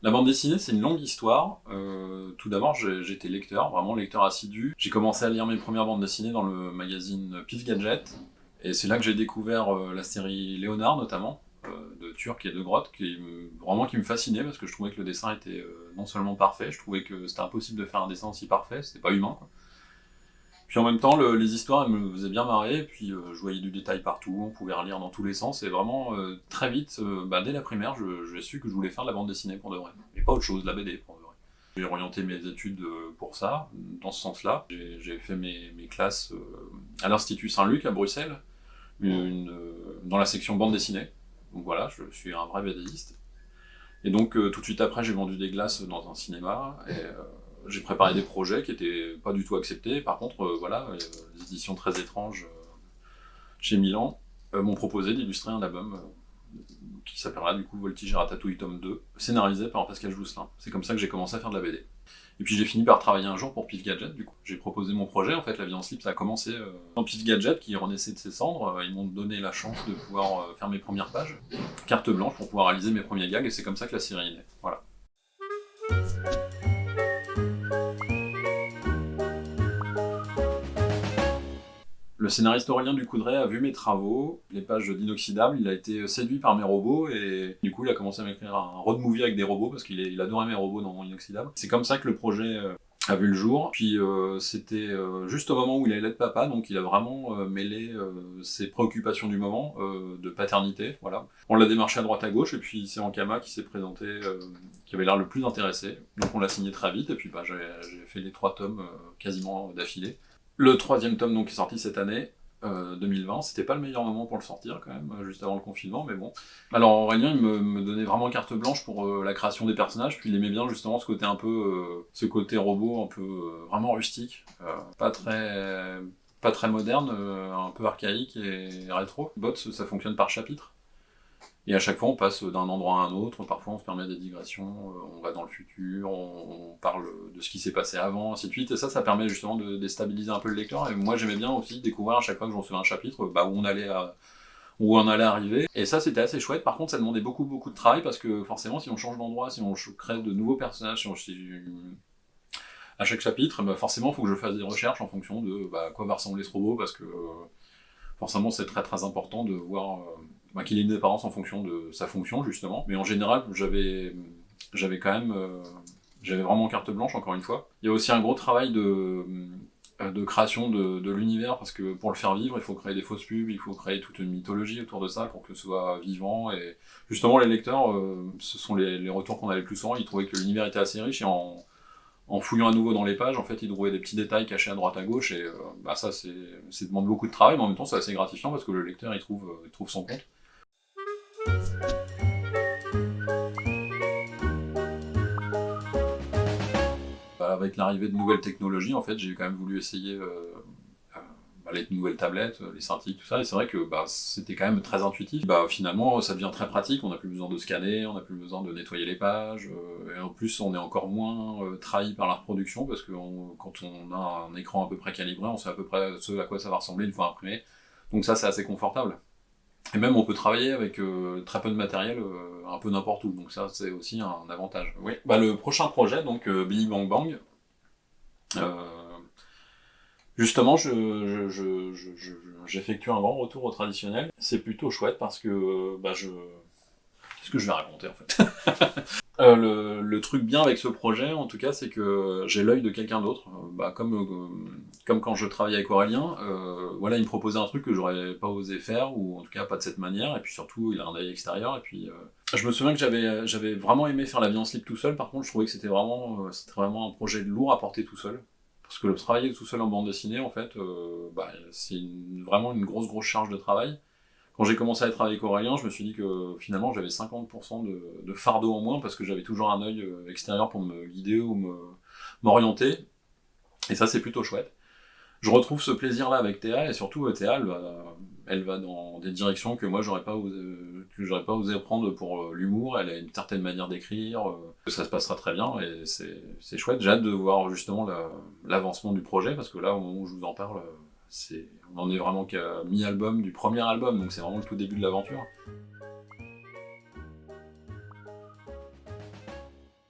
La bande dessinée, c'est une longue histoire. Tout d'abord, j'étais lecteur, vraiment lecteur assidu. J'ai commencé à lire mes premières bandes dessinées dans le magazine Pif Gadget. Et c'est là que j'ai découvert la série Léonard, notamment, de Turc et de Grotte, qui me fascinait parce que je trouvais que le dessin était non seulement parfait, je trouvais que c'était impossible de faire un dessin aussi parfait, c'était pas humain, quoi. Puis en même temps, les histoires, elles me faisaient bien marrer, et puis je voyais du détail partout, on pouvait relire dans tous les sens, et vraiment, très vite, dès la primaire, j'ai su que je voulais faire de la bande dessinée pour de vrai, et pas autre chose, de la BD pour de vrai. J'ai orienté mes études pour ça, dans ce sens-là. J'ai fait mes classes à l'Institut Saint-Luc à Bruxelles, dans la section bande dessinée. Donc voilà, je suis un vrai BDiste. Et donc tout de suite après, j'ai vendu des glaces dans un cinéma, et j'ai préparé des projets qui étaient pas du tout acceptés. Par contre, voilà, les éditions très étranges chez Milan m'ont proposé d'illustrer un album qui s'appellera du coup Voltige et Ratatouille tome 2, scénarisé par Pascal Jousselin. C'est comme ça que j'ai commencé à faire de la BD. Et puis j'ai fini par travailler un jour pour Pif Gadget, du coup. J'ai proposé mon projet, en fait, La vie en slip, ça a commencé dans Pif Gadget, qui renaissait de ses cendres. Ils m'ont donné la chance de pouvoir faire mes premières pages, carte blanche, pour pouvoir réaliser mes premiers gags, et c'est comme ça que la série est née. Voilà. Le scénariste Aurélien Ducoudray a vu mes travaux, les pages d'Inoxydable, il a été séduit par mes robots et du coup il a commencé à m'écrire un road movie avec des robots parce qu'il adorait mes robots dans Inoxydable. C'est comme ça que le projet a vu le jour. Puis c'était juste au moment où il allait être papa, donc il a vraiment mêlé ses préoccupations du moment de paternité. Voilà. On l'a démarché à droite à gauche et puis c'est Ankama qui s'est présenté, qui avait l'air le plus intéressé. Donc on l'a signé très vite et puis j'ai fait les 3 tomes quasiment d'affilée. Le 3e tome donc est sorti cette année, 2020. C'était pas le meilleur moment pour le sortir quand même, juste avant le confinement, mais bon. Alors Aurélien, il me donnait vraiment carte blanche pour la création des personnages, puis il aimait bien justement ce côté un peu, ce côté robot un peu vraiment rustique, pas très moderne, un peu archaïque et rétro. Bots, ça fonctionne par chapitre. Et à chaque fois, on passe d'un endroit à un autre, parfois on se permet des digressions, on va dans le futur, on parle de ce qui s'est passé avant, ainsi de suite, et ça permet justement de déstabiliser un peu le lecteur, et moi j'aimais bien aussi découvrir à chaque fois que je recevais un chapitre, où on allait arriver, et ça c'était assez chouette. Par contre ça demandait beaucoup de travail, parce que forcément si on change d'endroit, si on crée de nouveaux personnages, à chaque chapitre, forcément il faut que je fasse des recherches en fonction de à quoi va ressembler ce robot, parce que forcément c'est très important de voir qu'il ait une apparence en fonction de sa fonction justement, mais en général j'avais quand même j'avais vraiment carte blanche encore une fois. Il y a aussi un gros travail de création de l'univers, parce que pour le faire vivre il faut créer des fausses pubs, il faut créer toute une mythologie autour de ça pour que ce soit vivant, et justement les lecteurs, ce sont les retours qu'on avait le plus souvent, ils trouvaient que l'univers était assez riche, et en fouillant à nouveau dans les pages, en fait, ils trouvaient des petits détails cachés à droite à gauche, et ça, demande beaucoup de travail, mais en même temps, c'est assez gratifiant parce que le lecteur, il trouve son compte. Avec l'arrivée de nouvelles technologies, en fait, j'ai quand même voulu essayer les nouvelles tablettes, les scintilles, tout ça, et c'est vrai que c'était quand même très intuitif. Finalement, ça devient très pratique, on n'a plus besoin de scanner, on n'a plus besoin de nettoyer les pages, et en plus, on est encore moins trahi par la reproduction, parce que quand on a un écran à peu près calibré, on sait à peu près ce à quoi ça va ressembler une fois imprimé, donc ça, c'est assez confortable. Et même, on peut travailler avec très peu de matériel, un peu n'importe où, donc ça, c'est aussi un avantage. Oui. Le prochain projet, donc Billy Bang Bang, justement, j'effectue un grand retour au traditionnel. C'est plutôt chouette parce que qu'est-ce que je vais raconter en fait? Le truc bien avec ce projet, en tout cas, c'est que j'ai l'œil de quelqu'un d'autre. Comme quand je travaillais avec Aurélien, voilà, il me proposait un truc que j'aurais pas osé faire, ou en tout cas pas de cette manière, et puis surtout, il a un œil extérieur, et puis je me souviens que j'avais vraiment aimé faire La vie en slip tout seul. Par contre, je trouvais que c'était vraiment un projet lourd à porter tout seul. Parce que le travailler tout seul en bande dessinée, en fait, c'est vraiment une grosse charge de travail. Quand j'ai commencé à travailler avec Aurélien, je me suis dit que finalement j'avais 50% de fardeau en moins, parce que j'avais toujours un œil extérieur pour me guider ou m'orienter. Et ça, c'est plutôt chouette. Je retrouve ce plaisir-là avec Théa, et surtout Théa, elle va dans des directions que moi j'aurais pas osé prendre pour l'humour. Elle a une certaine manière d'écrire, ça se passera très bien, et c'est chouette. J'ai hâte de voir justement l'avancement du projet, parce que là, au moment où je vous en parle, on en est vraiment qu'à mi-album du premier album, donc c'est vraiment le tout début de l'aventure.